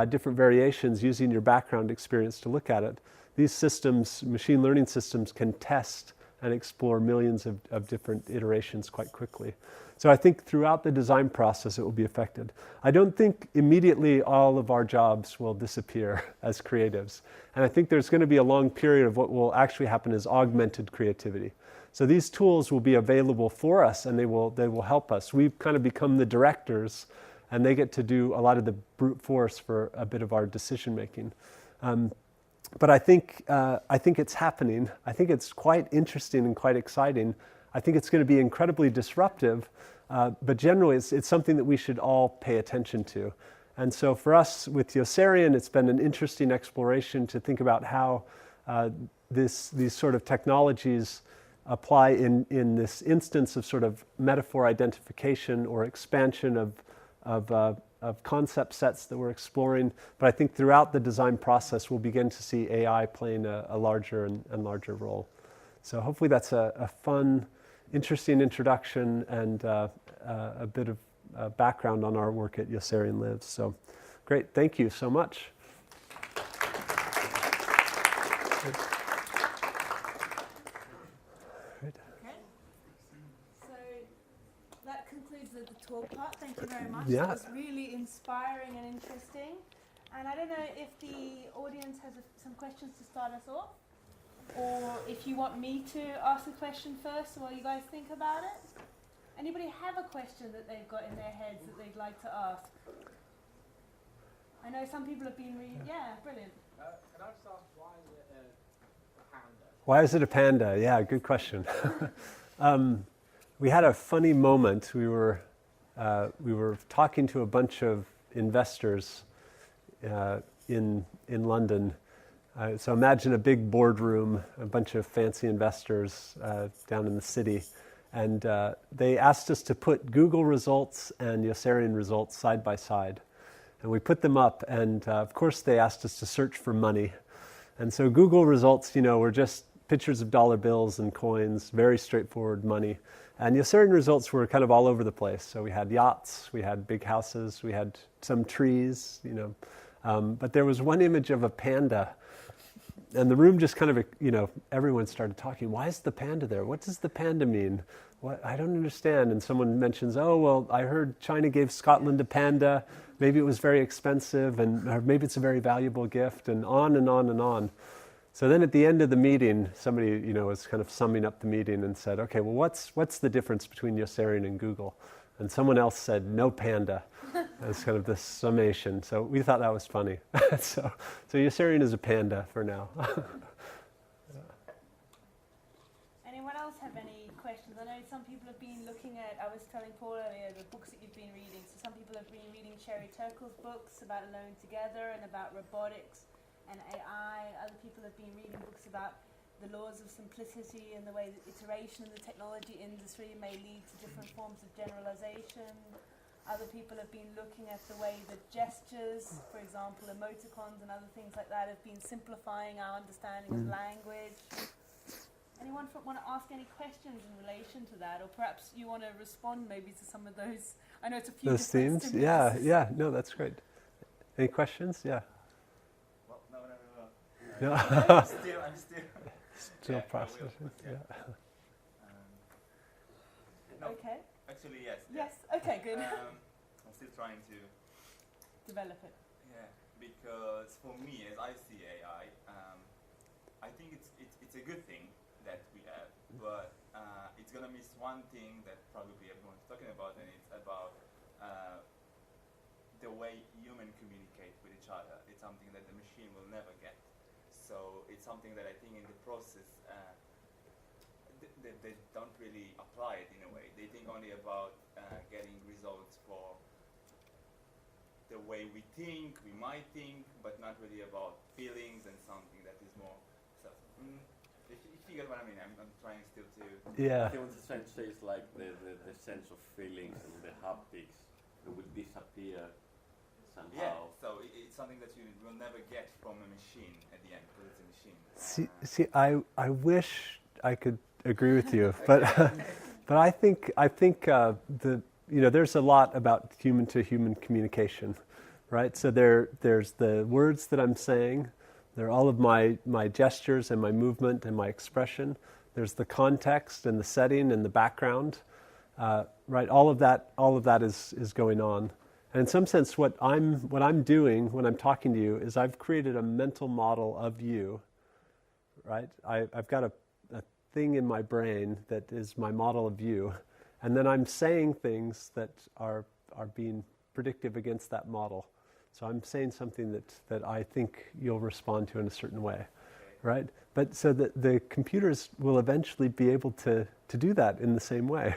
different variations using your background experience to look at it. These systems, machine learning systems, can test and explore millions of different iterations quite quickly. So I think throughout the design process it will be affected. I don't think immediately all of our jobs will disappear as creatives. And I think there's going to be a long period of what will actually happen is augmented creativity. So these tools will be available for us, and they will help us. We've kind of become the directors, and they get to do a lot of the brute force for a bit of our decision making. But I think it's happening. I think it's quite interesting and quite exciting. I think it's going to be incredibly disruptive, but generally it's something that we should all pay attention to. And so for us with Yossarian, it's been an interesting exploration to think about how these sort of technologies apply in this instance of sort of metaphor identification or expansion of concept sets that we're exploring. But I think throughout the design process, we'll begin to see AI playing a larger and larger role. So hopefully that's a fun, interesting introduction and a bit of background on our work at Yossarian Lives. So great, thank you so much. That concludes the talk part. Thank you very much. Yeah. It was really inspiring and interesting. And I don't know if the audience has some questions to start us off, or if you want me to ask a question first while you guys think about it. Anybody have a question that they've got in their heads that they'd like to ask? I know some people have been yeah, brilliant. Can I just ask, why is it a panda? Why is it a panda? Yeah, good question. We had a funny moment. We were talking to a bunch of investors in London. So imagine a big boardroom, a bunch of fancy investors down in the city, and they asked us to put Google results and Yossarian results side by side, and we put them up. And of course, they asked us to search for money, and so Google results, were just pictures of dollar bills and coins, very straightforward money. And Yossarian results were kind of all over the place. So we had yachts, we had big houses, we had some trees, but there was one image of a panda. And the room just kind of, everyone started talking. Why is the panda there? What does the panda mean? What? I don't understand. And someone mentions, oh, well, I heard China gave Scotland a panda. Maybe it was very expensive, or maybe it's a very valuable gift, and on and on and on. So then at the end of the meeting, somebody, was kind of summing up the meeting and said, okay, well, what's the difference between Yossarian and Google? And someone else said, no panda. That's kind of the summation. So we thought that was funny. so Yossarian is a panda for now. Anyone else have any questions? I know some people have been looking at, I was telling Paul earlier, the books that you've been reading. So some people have been reading Sherry Turkle's books about Alone Together and about robotics and AI. Other people have been reading books about the laws of simplicity and the way that iteration in the technology industry may lead to different forms of generalization. Other people have been looking at the way that gestures, for example, emoticons and other things like that, have been simplifying our understanding of language. Anyone want to ask any questions in relation to that? Or perhaps you want to respond maybe to some of those. I know it's a few those themes. Yeah. No, that's great. Any questions? Yeah. No. No. I'm Still processing. Yeah. No, Okay. actually, yes. Yes. Okay. Good. I'm still trying to develop it? Yeah, because for me, as I see AI, I think it's a good thing that we have, but it's gonna miss one thing that probably everyone's talking about, and it's about the way humans communicate with each other. It's something that the machine will never get. So it's something that I think in the process they don't really apply it in a way. They think only about getting results for the way we think, we might think, but not really about feelings and something that is more. So, if you get what I mean, I'm trying still to. Yeah. I think what I'm trying to say is like the sense of feelings and the haptics that would disappear somehow. Yeah, so it's something that you will never get from a machine at the end, because it's a machine. See, I wish I could agree with you, but but I think there's a lot about human to human communication, right? So there's the words that I'm saying, there are all of my gestures and my movement and my expression. There's the context and the setting and the background, right? All of that is going on. And in some sense, what I'm doing when I'm talking to you is I've created a mental model of you, right? I've got a thing in my brain that is my model of you, and then I'm saying things that are being predictive against that model. So I'm saying something that I think you'll respond to in a certain way, right? But so that the computers will eventually be able to do that in the same way.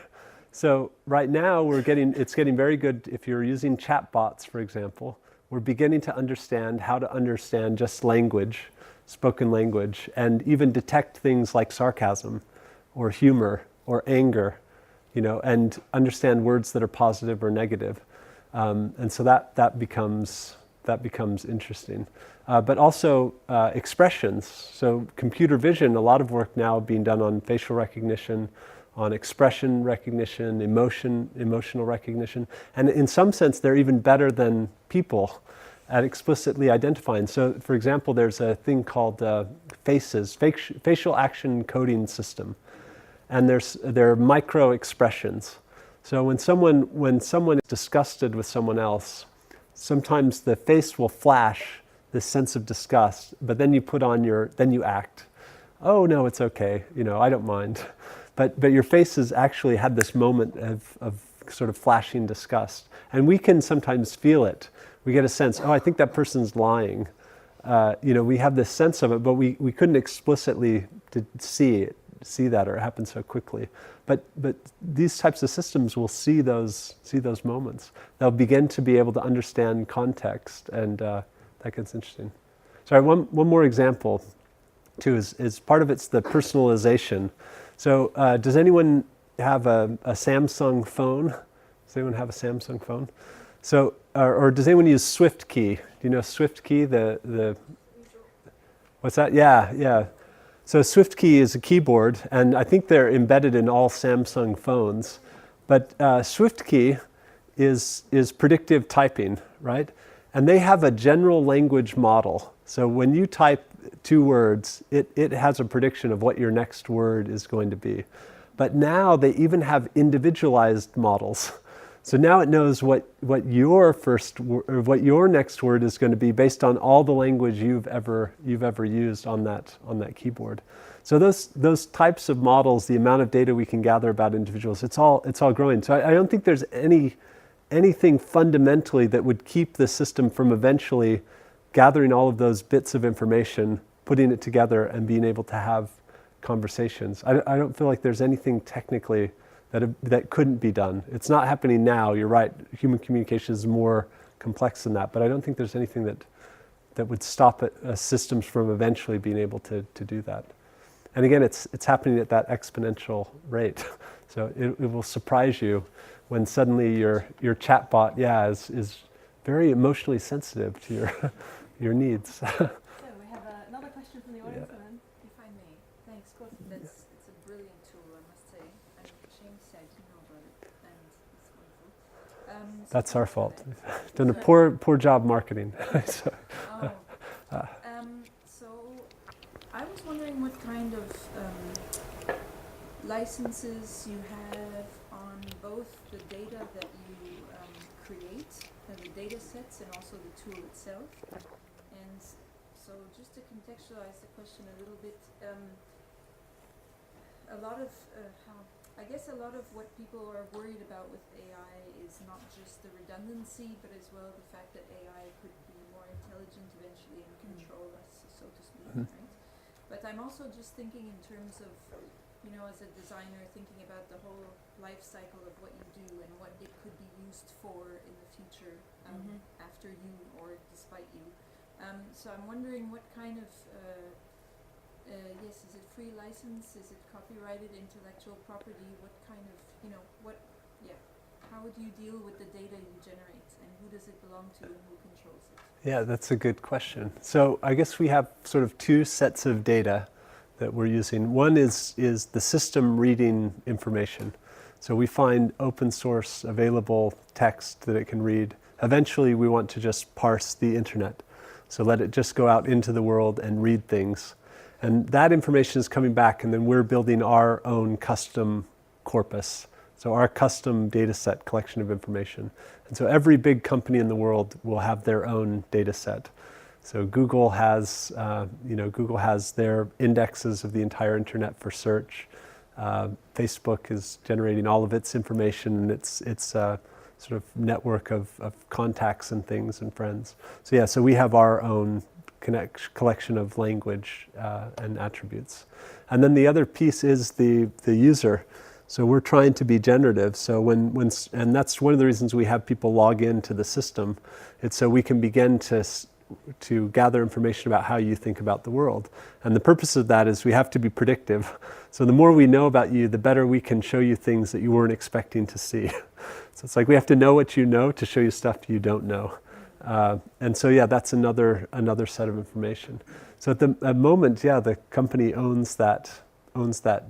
So right now it's getting very good. If you're using chatbots, for example, we're beginning to understand how to understand just language, spoken language, and even detect things like sarcasm or humor or anger, and understand words that are positive or negative. And so that becomes interesting. But also expressions. So computer vision, a lot of work now being done on facial recognition, on expression recognition, emotional recognition. And in some sense, they're even better than people at explicitly identifying. So, for example, there's a thing called facial action coding system. And there are micro expressions. So when someone is disgusted with someone else, sometimes the face will flash this sense of disgust, but then you act. Oh no, it's okay. I don't mind. But your face has actually had this moment of sort of flashing disgust, and we can sometimes feel it. We get a sense. Oh, I think that person's lying. We have this sense of it, but we couldn't explicitly see that, or it happened so quickly. But these types of systems will see those moments. They'll begin to be able to understand context, and that gets interesting. Sorry, one more example, too, is part of it's the personalization. So does anyone have a Samsung phone? Does anyone have a Samsung phone? So, or does anyone use SwiftKey? Do you know SwiftKey? The what's that? Yeah. So SwiftKey is a keyboard, and I think they're embedded in all Samsung phones. But SwiftKey is predictive typing, right? And they have a general language model. So when you type 2 words, it has a prediction of what your next word is going to be. But now they even have individualized models. So now it knows what your next word is going to be based on all the language you've ever used on that keyboard. So those types of models, the amount of data we can gather about individuals, it's all growing. So I don't think there's anything fundamentally that would keep the system from eventually gathering all of those bits of information, putting it together, and being able to have conversations. I don't feel like there's anything technically that couldn't be done. It's not happening now, you're right. Human communication is more complex than that, but I don't think there's anything that would stop systems from eventually being able to do that. And again, it's happening at that exponential rate. So it will surprise you when suddenly your chatbot, is very emotionally sensitive to your needs. So we have another question from the audience. Yeah. If I may, thanks. It's a brilliant tool, I must say. And Shane said you know about it, and it's wonderful. That's our fault. We've done a poor job marketing. So I was wondering what kind of licenses you have on both the data that you create the data sets and also the tool itself. And so just to contextualize the question a little bit, a lot of a lot of what people are worried about with AI is not just the redundancy, but as well the fact that AI could be more intelligent eventually and control us, so to speak, right? But I'm also just thinking in terms of, as a designer, thinking about the whole life cycle of what you do and what it could be used for in the future, after you or despite you. So I'm wondering what kind of, is it free license? Is it copyrighted intellectual property? What kind of, how would you deal with the data you generate, and who does it belong to and who controls it? Yeah, that's a good question. So I guess we have sort of two sets of data that we're using. One is the system reading information. So we find open source available text that it can read. Eventually we want to just parse the internet. So let it just go out into the world and read things. And that information is coming back, and then we're building our own custom corpus. So our custom data set collection of information. And so every big company in the world will have their own data set. So Google has their indexes of the entire internet for search. Facebook is generating all of its information and its sort of network of contacts and things and friends. So we have our own collection of language and attributes. And then the other piece is the user. So we're trying to be generative. So and that's one of the reasons we have people log into the system. It's so we can begin to gather information about how you think about the world. And the purpose of that is we have to be predictive. So the more we know about you, the better we can show you things that you weren't expecting to see. So it's like we have to know what you know to show you stuff you don't know. And so that's another set of information. So at the moment, the company owns that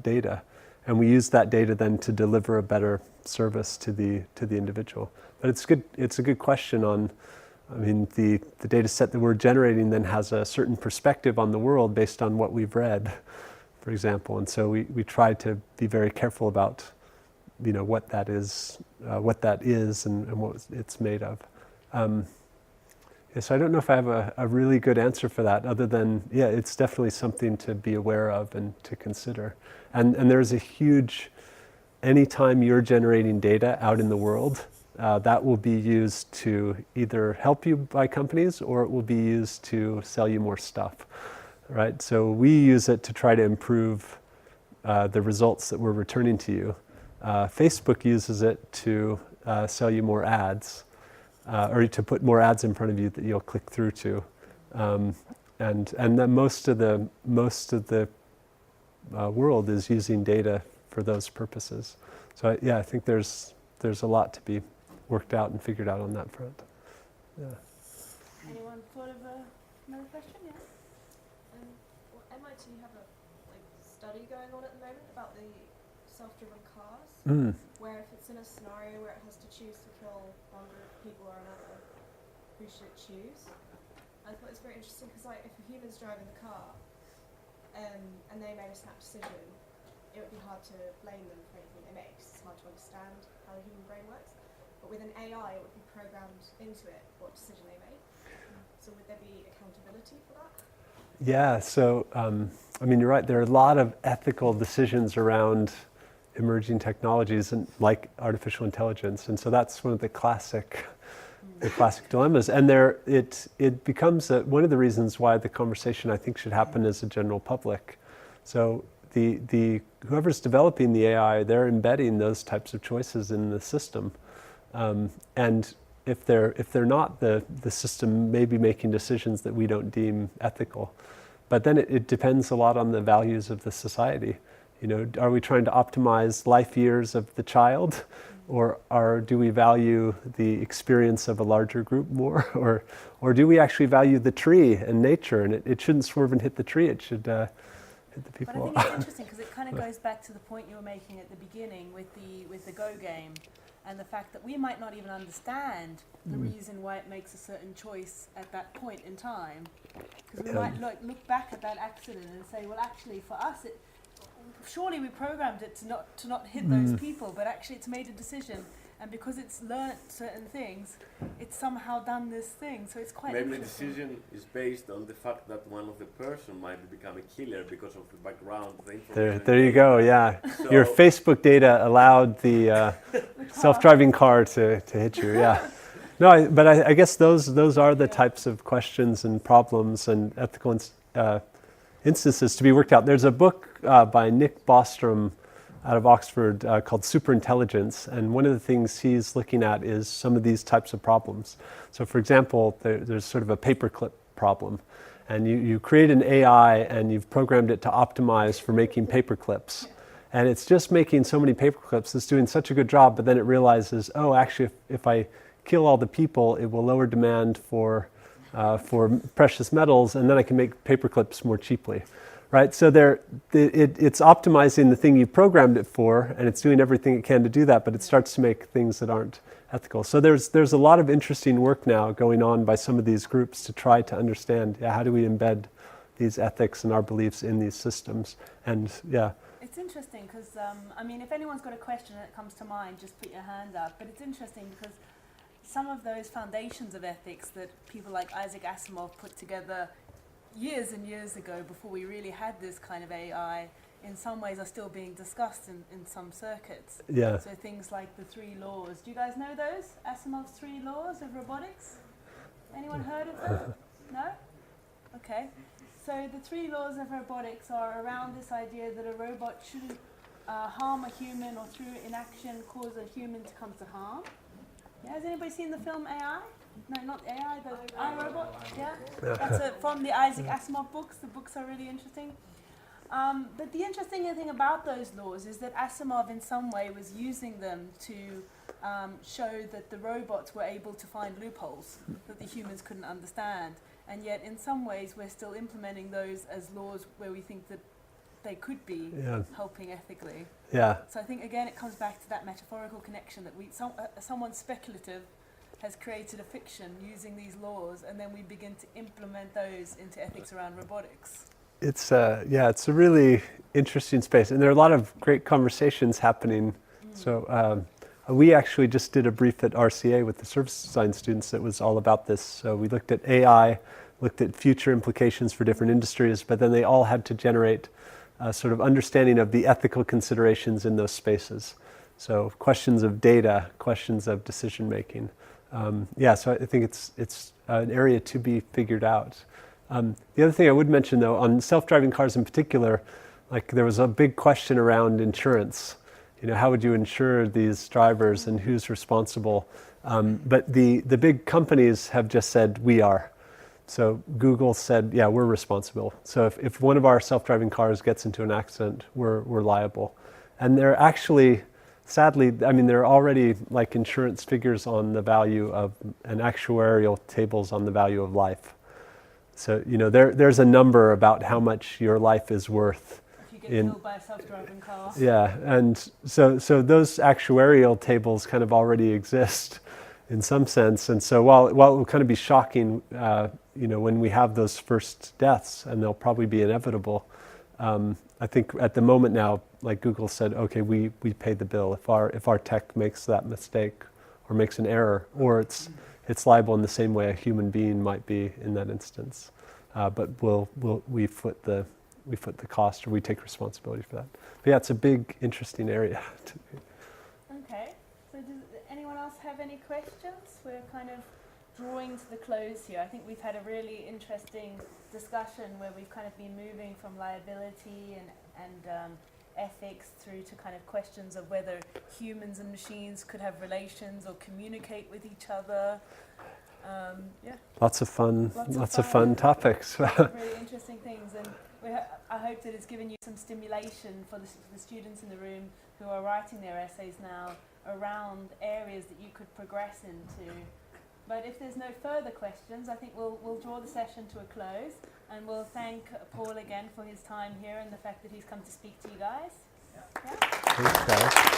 data, and we use that data then to deliver a better service to the individual. But it's a good question on. I mean, the data set that we're generating then has a certain perspective on the world based on what we've read, for example. And so we try to be very careful about, what that is and what it's made of. So I don't know if I have a really good answer for that, other than, it's definitely something to be aware of and to consider. And there's a huge, anytime you're generating data out in the world, that will be used to either help you by companies, or it will be used to sell you more stuff, right? So we use it to try to improve the results that we're returning to you. Facebook uses it to sell you more ads, or to put more ads in front of you that you'll click through to, and then most of the world is using data for those purposes. So I think there's a lot to be worked out and figured out on that front. Yeah. Anyone thought of another question? Yeah. MIT have a study going on at the moment about the self-driven cars, where if it's in a scenario where it has to choose to kill one group of people or another, who should it choose? I thought it was very interesting because if a human's driving the car and they made a snap decision, it would be hard to blame them for anything they make. It's hard to understand how the human brain works. But with an AI, it would be programmed into it what decision they make. So would there be accountability for that? Yeah, so you're right. There are a lot of ethical decisions around emerging technologies and like artificial intelligence, and so that's one of the classic dilemmas. And it becomes one of the reasons why the conversation, I think, should happen as a general public. So the whoever's developing the AI, they're embedding those types of choices in the system. And if they're not, the system may be making decisions that we don't deem ethical. But then it depends a lot on the values of the society. Are we trying to optimize life years of the child, or do we value the experience of a larger group more, or do we actually value the tree and nature? And it shouldn't swerve and hit the tree. It should hit the people. But I think it's interesting because it kind of goes back to the point you were making at the beginning with the Go game. And the fact that we might not even understand the reason why it makes a certain choice at that point in time. Because we might look back at that accident and say, well, actually, for us, surely we programmed it to not hit those people, but actually it's made a decision. and because it's learnt certain things, it's somehow done this thing. So it's quite Maybe the interesting. decision is based on the fact that one of the person might become a killer because of the background. The There you go. Yeah, So your Facebook data allowed the self-driving car to hit you. Yeah. No, but I guess those are the types of questions and problems and ethical instances to be worked out. There's a book by Nick Bostrom out of Oxford called Superintelligence, and one of the things he's looking at is some of these types of problems. So for example, there's sort of a paperclip problem, and you create an AI and you've programmed it to optimize for making paperclips. And it's just making so many paperclips, it's doing such a good job, but then it realizes, oh, actually, if I kill all the people, it will lower demand for precious metals, and then I can make paperclips more cheaply, right? So it's optimizing the thing you programmed it for, and it's doing everything it can to do that, but it starts to make things that aren't ethical. So there's a lot of interesting work now going on by some of these groups to try to understand, how do we embed these ethics and our beliefs in these systems, and It's interesting because, I mean, if anyone's got a question that comes to mind, just put your hand up. But it's interesting because some of those foundations of ethics that people like Isaac Asimov put together years and years ago before we really had this kind of AI, in some ways are still being discussed in some circuits. Yeah. So things like the 3 laws. Do you guys know those? Asimov's 3 laws of robotics? Anyone heard of them? No? Okay. So the 3 laws of robotics are around this idea that a robot shouldn't harm a human, or through inaction cause a human to come to harm. Yeah, has anybody seen the film AI? No, not AI, the iRobot. Yeah, that's from the Isaac Asimov books. The books are really interesting. But the interesting thing about those laws is that Asimov in some way was using them to show that the robots were able to find loopholes that the humans couldn't understand. And yet in some ways we're still implementing those as laws where we think that they could be helping ethically. Yeah. So I think again it comes back to that metaphorical connection that someone speculative has created a fiction using these laws, and then we begin to implement those into ethics around robotics. It's it's a really interesting space, and there are a lot of great conversations happening. So we actually just did a brief at RCA with the service design students that was all about this. So we looked at AI, looked at future implications for different industries, but then they all had to generate a sort of understanding of the ethical considerations in those spaces. So questions of data, questions of decision making. So I think it's an area to be figured out. The other thing I would mention, though, on self-driving cars in particular, like there was a big question around insurance. You know, how would you insure these drivers and who's responsible? But the big companies have just said, we are. So Google said, yeah, we're responsible. So if one of our self-driving cars gets into an accident, we're liable. And they're actually, sadly, I mean, there are already like insurance figures on the value of, and actuarial tables on the value of life. So, you know, there's a number about how much your life is worth. If you get killed by a self-driving car. Yeah, and so those actuarial tables kind of already exist in some sense. And so while it will kind of be shocking, when we have those first deaths, and they'll probably be inevitable, I think at the moment now, like Google said, okay, we pay the bill if our tech makes that mistake or makes an error, or it's liable in the same way a human being might be in that instance. But we foot the cost, or we take responsibility for that. But yeah, it's a big, interesting area. Okay. So does anyone else have any questions? We're kind of drawing to the close here. I think we've had a really interesting discussion where we've kind of been moving from liability and ethics through to kind of questions of whether humans and machines could have relations or communicate with each other. Lots of fun topics. Really interesting things, and I hope that it's given you some stimulation for the students in the room who are writing their essays now around areas that you could progress into. But if there's no further questions, I think we'll draw the session to a close, and we'll thank Paul again for his time here and the fact that he's come to speak to you guys. Yeah. Thanks, guys.